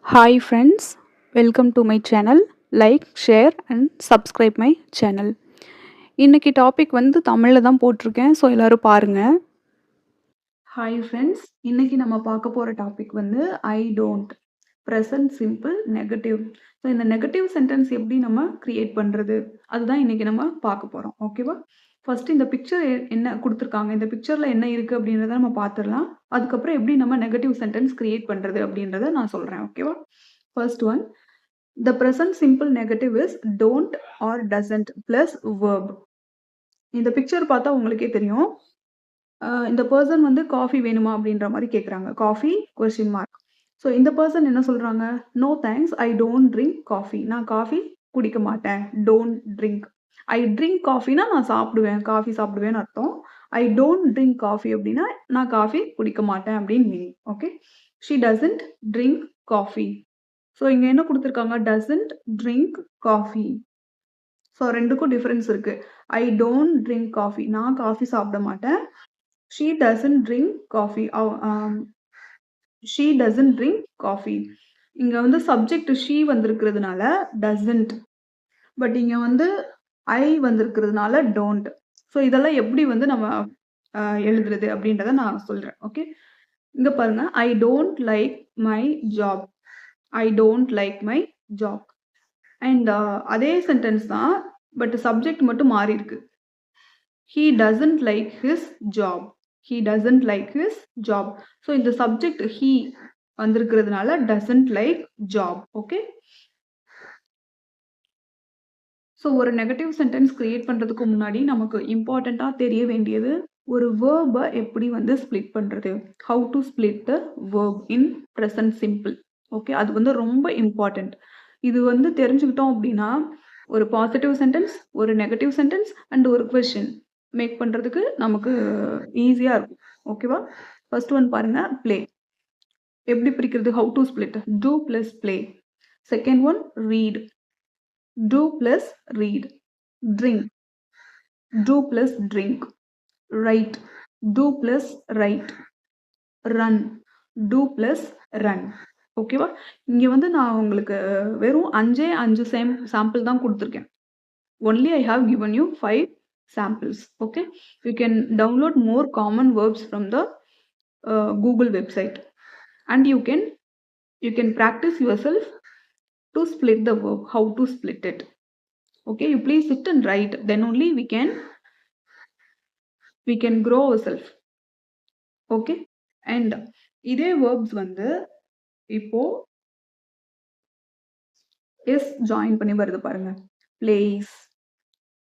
Hi friends, welcome to my channel. Like, share and subscribe my channel. இன்னைக்கு topic வந்து தமிழ்ல தான் போட்டிருக்கேன். ஸோ எல்லாரும் பாருங்க. ஹாய் ஃப்ரெண்ட்ஸ், இன்னைக்கு நம்ம பார்க்க போற டாபிக் வந்து I don't present simple negative. So இந்த நெகட்டிவ் சென்டென்ஸ் எப்படி நம்ம கிரியேட் பண்றது அதுதான் இன்னைக்கு நம்ம பார்க்க போறோம். ஓகேவா? ஃபர்ஸ்ட் இந்த பிக்சர் என்ன கொடுத்துருக்காங்க, இந்த பிக்சர்ல என்ன இருக்கு அப்படின்றத நம்ம பார்த்துடலாம். அதுக்கப்புறம் எப்படி நம்ம நெகட்டிவ் சென்டென்ஸ் கிரியேட் பண்றது அப்படின்றத நான் சொல்றேன். ஓகேவா? First one, the present simple negative is don't or doesn't plus verb. இந்த பிக்சர் பார்த்தா உங்களுக்கே தெரியும். இந்த பர்சன் வந்து காஃபி வேணுமா அப்படின்ற மாதிரி கேட்குறாங்க. Coffee question mark. ஸோ இந்த பர்சன் என்ன சொல்றாங்க? No thanks, I don't drink coffee. நான் காஃபி குடிக்க மாட்டேன். Don't drink. ஐ ட்ரிங்க் காஃபினா நான் சாப்பிடுவேன், காஃபி சாப்பிடுவேன்னு அர்த்தம். ஐ டோன்ட் ட்ரிங்க் காஃபி அப்படின்னா நான் காஃபி குடிக்க மாட்டேன் அப்படின்னு meaning. Okay, she doesn't drink coffee. So இங்க என்ன கொடுத்துருக்காங்க? Doesn't drink coffee. ஸோ ரெண்டுக்கும் டிஃபரன்ஸ் இருக்கு. ஐ டோன்ட் ட்ரிங்க் காஃபி, நான் காஃபி சாப்பிட மாட்டேன். She doesn't drink coffee, she doesn't drink coffee. இங்க வந்து சப்ஜெக்ட் ஷீ வந்திருக்கிறதுனால டசன்ட், பட் இங்க வந்து ஐ வந்திருக்கிறதுனால டோன்ட். ஸோ இதெல்லாம் எப்படி வந்து நம்ம எழுதுறது அப்படின்றத நான் சொல்றேன். ஓகே, இங்க பாருங்க. I don't like my job. I don't like my job. And அதே சென்டென்ஸ் தான், பட் சப்ஜெக்ட் மட்டும் மாறி இருக்கு. He doesn't like his job. He doesn't like his job. So இந்த சப்ஜெக்ட் ஹீ வந்திருக்கிறதுனால doesn't like job. Okay, so ஒரு negative sentence create பண்ணுறதுக்கு முன்னாடி நமக்கு இம்பார்ட்டண்ட்டாக தெரிய வேண்டியது ஒரு வேர்பை எப்படி வந்து ஸ்ப்ளிட் பண்ணுறது. How to split the verb in present simple. Okay, அது வந்து ரொம்ப இம்பார்ட்டண்ட். இது வந்து தெரிஞ்சுக்கிட்டோம் அப்படின்னா ஒரு பாசிட்டிவ் சென்டென்ஸ், ஒரு நெகட்டிவ் சென்டென்ஸ் அண்ட் ஒரு கொஸ்டின் மேக் பண்ணுறதுக்கு நமக்கு ஈஸியாக இருக்கும். ஓகேவா? ஃபர்ஸ்ட் ஒன் பாருங்க, ப்ளே. எப்படி பிரிக்கிறது? How to split. Do plus play. Second one read. do plus read. Drink. do plus drink. Write. do plus write. Run. do plus run. ஓகேவா? இங்க வந்து நான் உங்களுக்கு வெறும் 5 சாம்பிள் தான் கொடுத்துருக்கேன். only I have given you 5 samples. Okay, you can download more common verbs from the Google website and you can practice yourself to split the verb, how to split it. Okay, you please sit and write, then only we can grow ourselves. Okay, and இதே verbs வந்து இப்போ s join பண்ணி வருது பாருங்க. plays,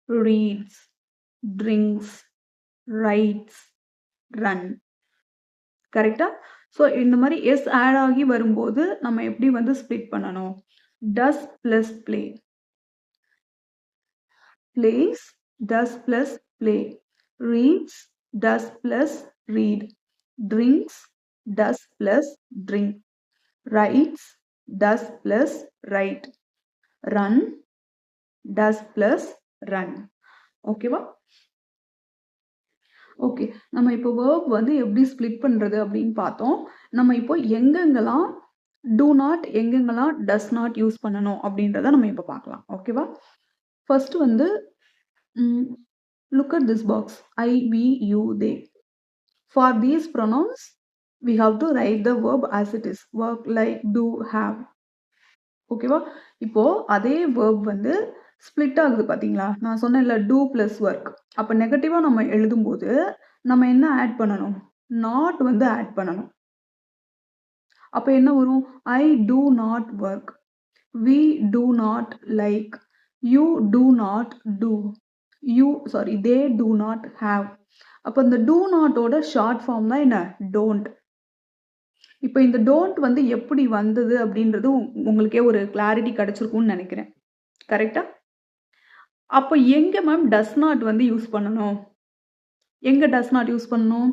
reads, drinks, writes, run. கரெக்டா? So இந்த மாதிரி s add ஆகி வரும்போது நம்ம எப்படி வந்து ஸ்ப்ளிட் பண்ணணும்? does plus play. plays, does plus play. reads, does plus read. drinks, does plus drink. writes, does plus write. run, does plus run. ஓகேவா? ஓகே, நம்ம இப்போ verb வந்து எப்படி ஸ்ப்ளிட் பண்றது அப்படின்னு பார்த்தோம். நம்ம இப்போ எங்கெங்கெல்லாம் do not, எங்கெங்கெல்லாம் does not யூஸ் பண்ணணும் அப்படின்றத நம்ம இப்போ பார்க்கலாம். ஓகேவா? ஃபர்ஸ்ட் வந்து look at this box. I, we, you, they. For these pronouns we have to write the verb as it is. work, like, do, have. ஓகேவா? இப்போ அதே verb வந்து ஸ்ப்ளிட் ஆகுது பாத்தீங்களா? நான் சொன்னேன்ல do plus work. அப்ப நெகட்டிவா நம்ம எழுதும்போது நம்ம என்ன ஆட் பண்ணணும்? நாட் வந்து ஆட் பண்ணணும். அப்ப என்ன வரும்? I do not work. We do not like. You do not do. They do not have. அப்ப இந்த do not ஓட ஷார்ட் ஃபார்ம் தான் என்ன? don't. இப்போ இந்த don't வந்து எப்படி வந்தது அப்படின்றது உங்களுக்கே ஒரு கிளாரிட்டி கிடைச்சிருக்கும்னு நினைக்கிறேன். கரெக்டா? அப்போ எங்க மேம் does not வந்து யூஸ் பண்ணணும்? எங்க does not யூஸ் பண்ணணும்?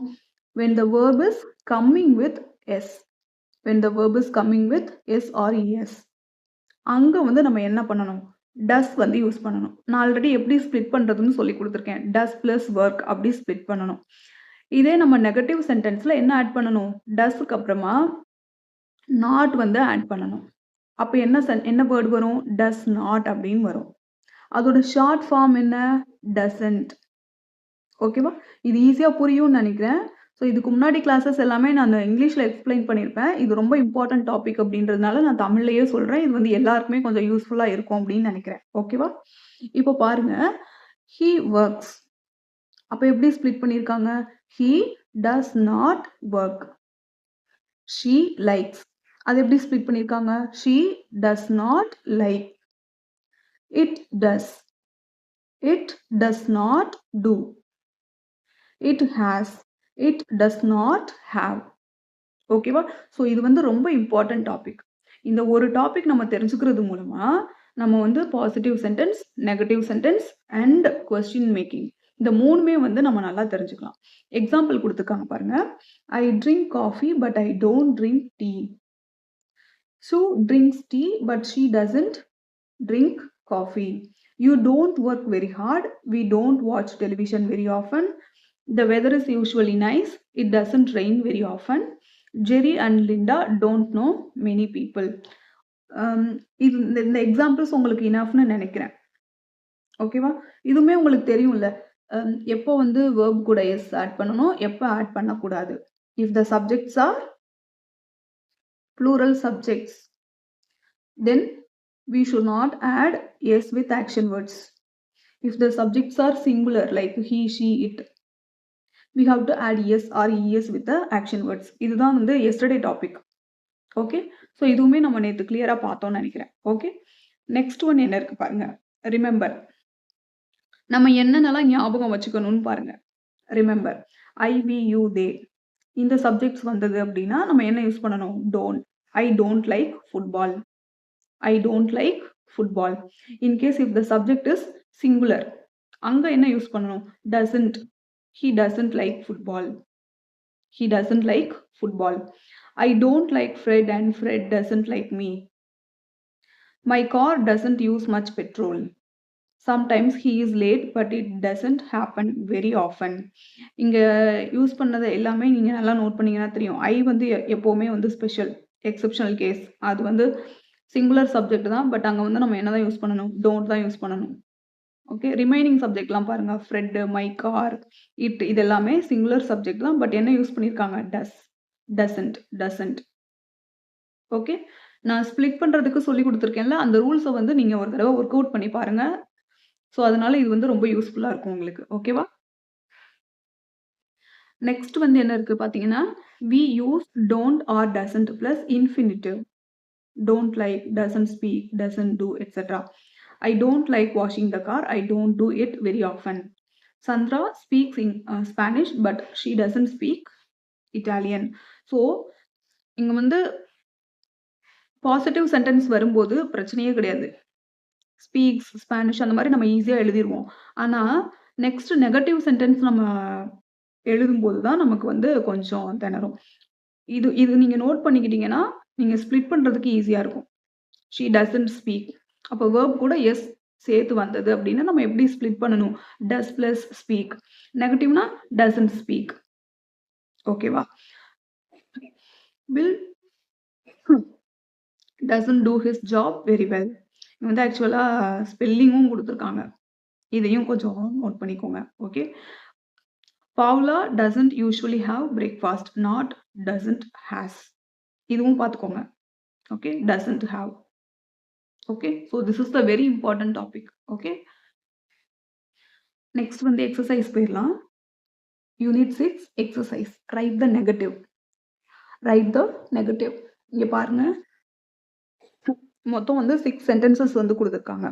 when the verb is coming with s. when the verb is coming with s or es. அங்க வந்து நம்ம என்ன பண்ணணும்? does வந்து யூஸ் பண்ணணும். நான் ஆல்ரெடி எப்படி ஸ்ப்ளிட் பண்றதுன்னு சொல்லி கொடுத்துருக்கேன். does plus work அப்படி ஸ்ப்ளிட் பண்ணணும். இதே நம்ம நெகட்டிவ் சென்டென்ஸ்ல என்ன ஆட் பண்ணணும்? டஸ்க்கு அப்புறமா நாட் வந்து ஆட் பண்ணணும். அப்ப என்ன வேர்ட் வரும்? டஸ் நாட் அப்படின்னு வரும். அதோட ஷார்ட் ஃபார்ம் என்ன? டசன்ட். ஓகேவா? இது ஈஸியா புரியும்னு நெனைக்கிறேன். ஸோ இதுக்கு முன்னாடி கிளாஸஸ் எல்லாமே நானு இங்கிலீஷ்ல எக்ஸ்ப்ளைன் பண்ணியிருப்பேன். இது ரொம்ப இம்பார்ட்டன்ட் டாபிக் அப்படின்றதுனால நான் தமிழ்லயே சொல்றேன். இது வந்து எல்லாருக்குமே கொஞ்சம் யூஸ்ஃபுல்லா இருக்கும் அப்படின்னு நெனைக்கிறேன். ஓகேவா? இப்போ பாருங்க. He works. அப்ப எப்படி ஸ்ப்ளிட் பண்ணியிருக்காங்க? He does not work. She likes. அது எப்படி ஸ்ப்ளிட் பண்ணியிருக்காங்க? She does not like. It does. It does not do. It has. It does not have. ஓகேவா? ஸோ இது வந்து ரொம்ப இம்பார்ட்டன்ட் டாபிக். இந்த ஒரு டாபிக் நம்ம தெரிஞ்சுக்கிறது மூலமா, நம்ம வந்து positive sentence, negative sentence and question making இந்த 3மே வந்து நம்ம நல்லா தெரிஞ்சுக்கலாம். எக்ஸாம்பிள் குடுத்துருக்காங்க பாருங்க. ஐ drink coffee but I don't drink tea. Sue drinks tea but she doesn't drink coffee. You don't work very hard. We don't watch television very often. The weather is usually nice. It doesn't rain very often. Jerry and Linda don't know many people. இது இந்த examples உங்களுக்கு இனஃப்னு நினைக்கிறேன். ஓகேவா? இதுவுமே உங்களுக்கு தெரியும்ல. எப்போ வந்து வெர்ப் கூட எஸ் ஆட் பண்ணணும், எப்போ ஆட் பண்ணக்கூடாது. If the subjects are plural subjects, then we should not add yes with action words. If the subjects are singular like he, she, it, we have to add yes or es with the action words. இதுதான் வந்து yesterday topic. Okay? So இதுவுமே நம்ம நேற்று கிளியராக பார்த்தோம்னு நினைக்கிறேன். Okay? Next one என்ன இருக்கு பாருங்க. ரிமெம்பர். நம்ம என்னென்னலாம் ஞாபகம் வச்சுக்கணும்னு பாருங்க. ரிமெம்பர். ஐ, வி, யூ, தே. இந்த சப்ஜெக்ட்ஸ் வந்தது அப்படின்னா நம்ம என்ன யூஸ் பண்ணணும்? Don't. I don't like football. I don't like football. In case if the subject is singular, அங்க என்ன யூஸ் பண்ணணும்? Doesn't. He doesn't like football. He doesn't like football. I don't like Fred and Fred doesn't like me. My car doesn't use much petrol. Sometimes he is late but it doesn't happen very often. இங்க use பண்ணது எல்லாமே நீங்க நல்லா note பண்ணீங்கன்னா தெரியும். ஐ வந்து எப்பவுமே வந்து ஸ்பெஷல் எக்ஸெப்ஷனல் கேஸ். அது வந்து சிங்குலர் சப்ஜெக்ட் தான். பட் அங்க வந்து நம்ம என்னதான் யூஸ் பண்ணணும்? டோன்ட் தான் யூஸ் பண்ணணும். ஓகே? ரிமைனிங் சப்ஜெக்ட்லாம் பாருங்க. ஃப்ரெட், மை கார், இட் இது எல்லாமே சிங்குலர் சப்ஜெக்ட் தான். பட் என்ன யூஸ் பண்ணியிருக்காங்க? டஸ், டசன்ட், டசன்ட். ஓகே? நான் ஸ்ப்ளிட் பண்றதுக்கு சொல்லி கொடுத்துருக்கேன்ல, அந்த ரூல்ஸை வந்து நீங்க ஒரு தடவை ஒர்க் அவுட் பண்ணி பாருங்க. ஸோ அதனால இது வந்து ரொம்ப யூஸ்ஃபுல்லா இருக்கும் உங்களுக்கு. ஓகேவா? நெக்ஸ்ட் வந்து என்ன இருக்கு பார்த்தீங்கன்னா, we use don't or doesn't plus infinitive. Don't like, doesn't speak, doesn't do, etc. I don't like washing the car. I don't do it very often. Sandra speaks in Spanish but she doesn't speak Italian. So இங்க வந்து positive sentence வரும்போது பிரச்சனையே கிடையாது. Speaks, Spanish அந்த மாதிரி நம்ம ஈஸியாக எழுதிருவோம். ஆனால் நெக்ஸ்ட் நெகட்டிவ் சென்டென்ஸ் நம்ம எழுதும்போது தான் நமக்கு வந்து கொஞ்சம் திணறும். இது இது நீங்கள் நோட் பண்ணிக்கிட்டீங்கன்னா நீங்கள் ஸ்ப்ளிட் பண்ணுறதுக்கு ஈஸியாக இருக்கும். She doesn't speak. அப்போ வேர்ப் கூட எஸ் சேர்த்து வந்தது அப்படின்னா நம்ம எப்படி ஸ்ப்ளிட் பண்ணணும்? Does plus speak. நெகட்டிவ்னா டசன்ட் ஸ்பீக். ஓகேவா? Will doesn't do his job very well. வந்து ஆக்சுவலாக ஸ்பெல்லிங்கும் கொடுத்துருக்காங்க. இதையும் கொஞ்சம் நோட் பண்ணிக்கோங்க. Okay? Paula doesn't usually have breakfast. Not doesn't has. இதுவும் பார்த்துக்கோங்க. Okay? Doesn't have. Okay? So this is the very important topic. Okay? Next வந்து exercise போயிடலாம். Unit 6 exercise. Write the negative. Write the negative. இங்க பாருங்க. மொத்தம் வந்து 6 sentences வந்து கொடுத்துருக்காங்க.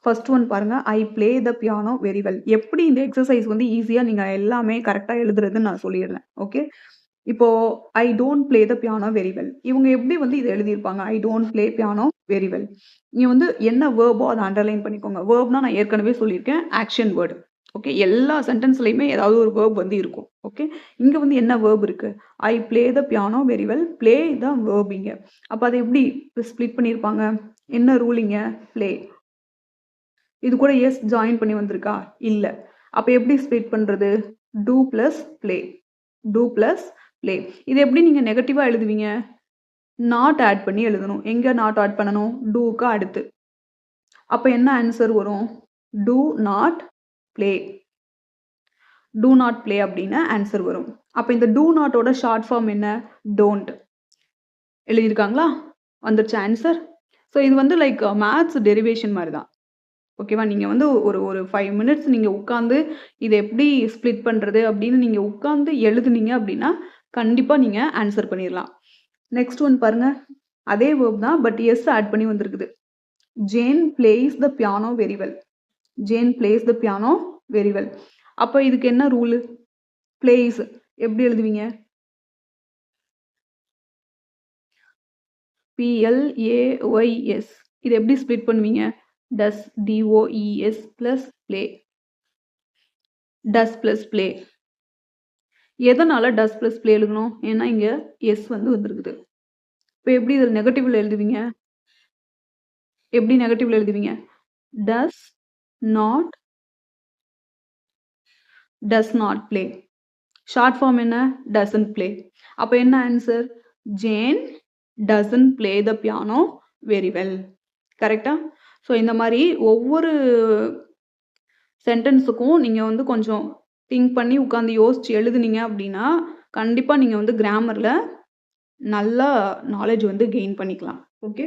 ஃபர்ஸ்ட் ஒன் பாருங்க. I play the piano very well. எப்படி இந்த எக்ஸசைஸ் வந்து ஈஸியாக நீங்கள் எல்லாமே கரெக்டாக எழுதுறதுன்னு நான் சொல்லிடுறேன். ஓகே? இப்போ I don't play the piano very well. இவங்க எப்படி வந்து இதை எழுதியிருப்பாங்க? I don't play piano very well. நீங்க வந்து என்ன வேர்போ அதை அண்டர்லைன் பண்ணிக்கோங்க. வேர்ப்னா நான் ஏற்கனவே சொல்லியிருக்கேன், ஆக்ஷன் வேர்டு. ஓகே? எல்லா சென்டென்ஸ்லையுமே ஏதாவது ஒரு வேர்ப் வந்து இருக்கும். ஓகே? இங்க வந்து என்ன வேர்ப் இருக்கு? I play the piano very well. Play தான் வேர்ப் இங்க. அப்போ அதை எப்படி ஸ்ப்ளிட் பண்ணியிருப்பாங்க? என்ன ரூலிங்க? பிளே. இது கூட எஸ் ஜாயின் பண்ணி வந்திருக்கா? இல்ல. அப்ப எப்படி ஸ்ப்ளிட் பண்றது? Do plus play. Do plus play. இது எப்படி நீங்க நெகட்டிவா எழுதுவீங்க? நாட் ஆட் பண்ணி எழுதணும். எங்க நாட் ஆட் பண்ணணும்? டூக்கு அடுத்து. அப்ப என்ன ஆன்சர் வரும்? Do not play. Do not play அப்படின்னு ஆன்சர் வரும். அப்ப இந்த டூ நாட்டோட ஷார்ட் ஃபார்ம் என்ன? டோன்ட். எழுதியிருக்காங்களா? வந்துருச்சு ஆன்சர். ஸோ இது வந்து லைக் மேத்ஸ் டெரிவேஷன் மாதிரி தான். ஓகேவா? நீங்க வந்து ஒரு 5 மினிட்ஸ் நீங்க உட்காந்து இதை எப்படி ஸ்ப்ளிட் பண்றது அப்படின்னு நீங்க உட்காந்து எழுதுனீங்க அப்படின்னா கண்டிப்பா நீங்க ஆன்சர் பண்ணிடலாம். நெக்ஸ்ட் ஒன் பாருங்க. அதே வேர்ப் தான், பட் எஸ் ஆட் பண்ணி வந்திருக்குது. Jane plays the piano very well. Jane plays the piano very well. அப்ப இதுக்கு என்ன ரூல்? பிளேஸ் எப்படி எழுதுவீங்க? PLAYS. இது எப்படி ஸ்ப்ளிட் பண்ணுவீங்க? டஸ் DOES plus play. Does plus play. எதனால டஸ் பிளஸ் பிளே எழுதணும்? ஏன்னா இங்க எஸ் வந்து வந்திருக்குது. இப்போ எப்படி இதில் நெகட்டிவ்ல எழுதுவீங்க? எப்படி நெகட்டிவ்ல எழுதுவீங்க? Does not play. Short form என்ன? Doesn't play. அப்போ என்ன answer? Jane doesn't play the piano very well. கரெக்டா? ஸோ இந்த மாதிரி ஒவ்வொரு சென்டென்ஸுக்கும் நீங்கள் வந்து கொஞ்சம் திங்க் பண்ணி உட்காந்து யோசிச்சு எழுதுனீங்க அப்படின்னா கண்டிப்பாக நீங்கள் வந்து கிராமரில் நல்லா நாலேஜ் வந்து கெயின் பண்ணிக்கலாம். ஓகே.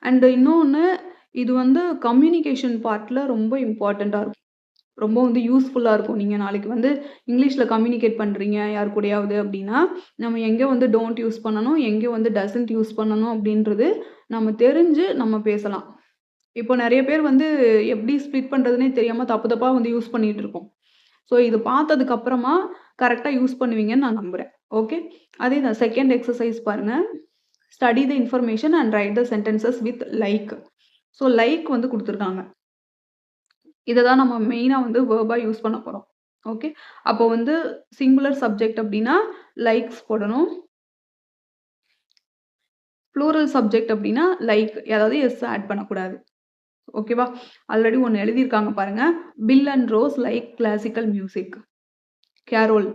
அண்ட் இன்னொன்று, இது வந்து கம்யூனிகேஷன் பார்ட்டில் ரொம்ப இம்பார்ட்டண்ட்டாக இருக்கும். ரொம்ப வந்து யூஸ்ஃபுல்லாக இருக்கும். நீங்கள் நாளைக்கு வந்து இங்கிலீஷில் கம்யூனிகேட் பண்ணுறீங்க யார் கூடயாவது அப்படின்னா நம்ம எங்கே வந்து டோன்ட் யூஸ் பண்ணணும், எங்கே வந்து டசன்ட் யூஸ் பண்ணணும் அப்படின்றது நம்ம தெரிஞ்சு நம்ம பேசலாம். இப்போ நிறைய பேர் வந்து எப்படி ஸ்ப்ளிட் பண்ணுறதுனே தெரியாமல் தப்பு தப்பாக வந்து யூஸ் பண்ணிகிட்டு இருக்கோம். ஸோ இது பார்த்ததுக்கு அப்புறமா கரெக்டாக யூஸ் பண்ணுவீங்கன்னு நான் நம்புகிறேன். ஓகே. அதே தான் செகண்ட் எக்ஸசைஸ் பாருங்கள். Study the information and right the sentences with like. So like வந்து கொடுத்துருக்காங்க. இதை தான் நம்ம மெயினாக வந்து வேர்பாக யூஸ் பண்ண போகிறோம். ஓகே. அப்போ வந்து சிங்குலர் சப்ஜெக்ட் அப்படின்னா லைக்ஸ் போடணும். ப்ளூரல் சப்ஜெக்ட் அப்படின்னா லைக், அதாவது எஸ் ஆட் பண்ணக்கூடாது. ஓகேவா? ஆல்ரெடி ஒன்று எழுதியிருக்காங்க பாருங்க. Bill and rose like classical music. Carol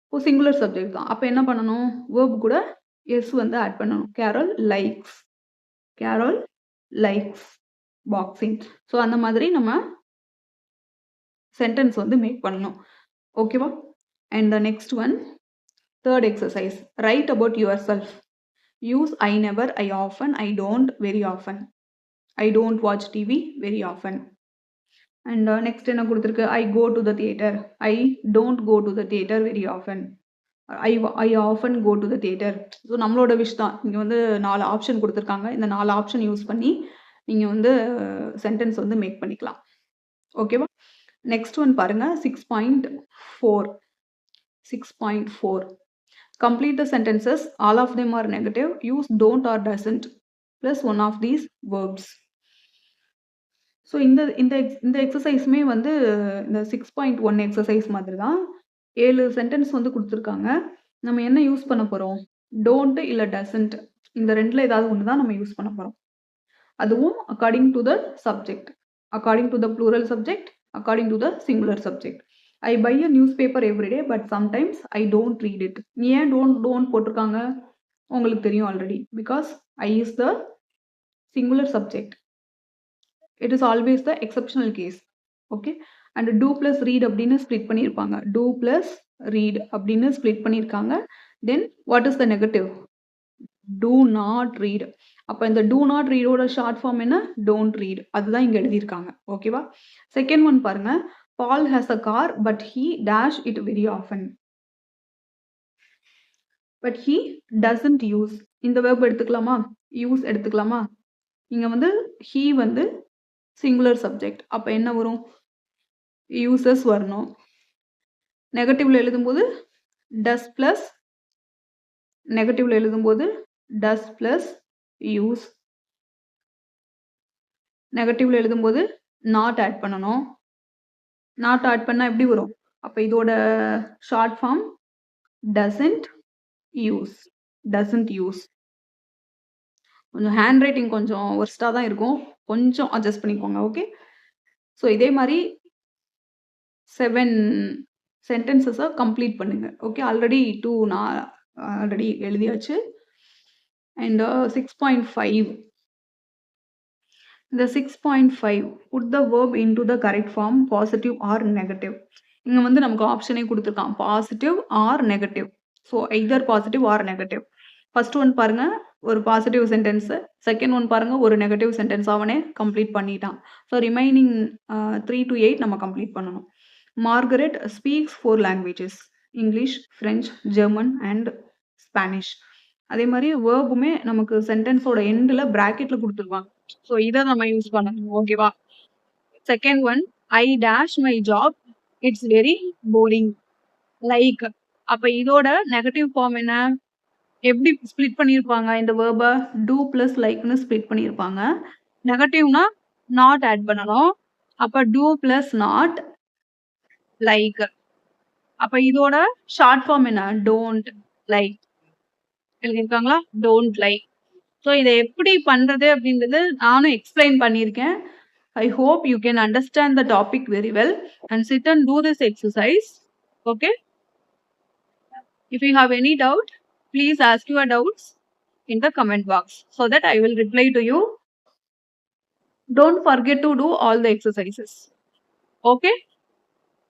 இப்போ சிங்குலர் சப்ஜெக்ட் தான். அப்போ என்ன பண்ணணும்? வேர்ப் கூட எஸ் வந்து ஆட் பண்ணணும். Carol likes. Carol likes boxing. So அந்த மாதிரி நம்ம சென்டென்ஸ் வந்து மேக் பண்ணணும். ஓகேவா? And the next one, third exercise. Write about yourself. Use I never, I often, I don't, very often. I don't watch TV very often. And next என்ன கொடுத்துருக்கு? I go to the theatre. I don't go to the theatre very often. I often go to the theatre. So நம்மளோட wish தான். இங்கே வந்து 4 option கொடுத்துருக்காங்க. இந்த 4 option use பண்ணி நீங்கள் வந்து சென்டென்ஸ் வந்து மேக் பண்ணிக்கலாம். ஓகேவா? நெக்ஸ்ட் ஒன் பாருங்க. 6.4. 6.4. Complete the sentences. All of them are negative. Use don't or doesn't plus one of these verbs. So இந்த எக்ஸசைஸுமே வந்து இந்த 6.1 எக்ஸசைஸ் மாதிரி தான். 7 சென்டென்ஸ் வந்து கொடுத்துருக்காங்க. நம்ம என்ன யூஸ் பண்ண போகிறோம்? டோன்ட் இல்லை டசன்ட், இந்த ரெண்டில் ஏதாவது ஒன்று தான் நம்ம யூஸ் பண்ண போகிறோம். அதுவும் according to the subject, according to the plural subject, according to the singular subject. I buy a newspaper everyday but sometimes I don't read it. ஏன் டோன்ட் போட்டிருக்காங்க உங்களுக்கு தெரியும் already. Because I is the singular subject. It is always the exceptional case. Okay. And do plus read அப்படின்னு split பண்ணியிருப்பாங்க. Do plus read அப்படின்னு split பண்ணியிருக்காங்க. Then what is the negative? Do not read. அப்போ இந்த two not ரீடோட short form என்ன? Don't read. அதுதான் இங்கே எழுதியிருக்காங்க. ஓகேவா? செகண்ட் ஒன் பாருங்க. Paul has a car but he dash it very often. But he doesn't use. இந்த verb எடுத்துக்கலாமா? யூஸ் எடுத்துக்கலாமா? இங்க வந்து he வந்து சிங்குலர் சப்ஜெக்ட். அப்ப என்ன வரும்? யூசஸ் வரணும். நெகட்டிவ்ல எழுதும்போது டஸ் பிளஸ், நெகட்டிவ்ல எழுதும்போது டஸ் பிளஸ் யூஸ். நெகட்டிவ்ல எழுதும்போது நாட் ஆட் பண்ணணும். நாட் ஆட் பண்ணா எப்படி வரும்? அப்ப இதோட short form doesn't use. Doesn't use. கொஞ்சம் ஹேண்ட் ரைட்டிங் கொஞ்சம் ஒர்ஸ்ட்டாக தான் இருக்கும். கொஞ்சம் அட்ஜஸ்ட் பண்ணிக்கோங்க. ஓகே. ஸோ இதே மாதிரி 7 சென்டென்சஸை கம்ப்ளீட் பண்ணுங்க. ஓகே. ஆல்ரெடி 2 நான் ஆல்ரெடி எழுதியாச்சு. And 6.5. The 6.5, put the verb into the correct form, positive or negative. இங்க வந்து நமக்கு ஆப்ஷனே கொடுத்துருக்கான், positive or negative. So either positive or negative. First one பாருங்க, ஒரு பாசிட்டிவ் சென்டென்ஸ். செகண்ட் ஒன் பாருங்க, ஒரு நெகட்டிவ் சென்டென்ஸ். அவனே கம்ப்ளீட் பண்ணிட்டான். ஸோ ரிமைனிங் 3 to 8 நம்ம கம்ப்ளீட் பண்ணணும். Margaret speaks 4 languages, English, French, German and Spanish. அதே மாதிரி வேர்புமே நமக்கு சென்டென்ஸோட எண்டில் பிராக்கெட்ல கொடுத்துருவாங்க. ஸோ இதை நம்ம யூஸ் பண்ணணும். ஓகேவா? Second one, I dash my job, it's very boring like. அப்ப இதோட நெகட்டிவ் ஃபார்ம் என்ன? எப்படி ஸ்பிளிட் பண்ணியிருப்பாங்க இந்த வேர்பை? டூ பிளஸ் லைக்னு ஸ்பிளிட் பண்ணியிருப்பாங்க. நெகட்டிவ்னா நாட் ஆட் பண்ணணும். அப்ப டூ பிளஸ் நாட் லைக். அப்ப இதோட ஷார்ட் ஃபார்ம் என்ன? Don't like. எழுதியிருக்காங்களா? Don't like. ஸோ இதை எப்படி பண்றது அப்படின்றது நானும் எக்ஸ்பிளைன் பண்ணியிருக்கேன். I hope you can understand the topic very well and sit and do this exercise. Okay? If you have any doubt, please ask your doubts in the comment box so that I will reply to you. Don't forget to do all the exercises. Okay?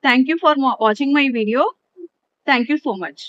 Thank you for watching my video. Thank you so much.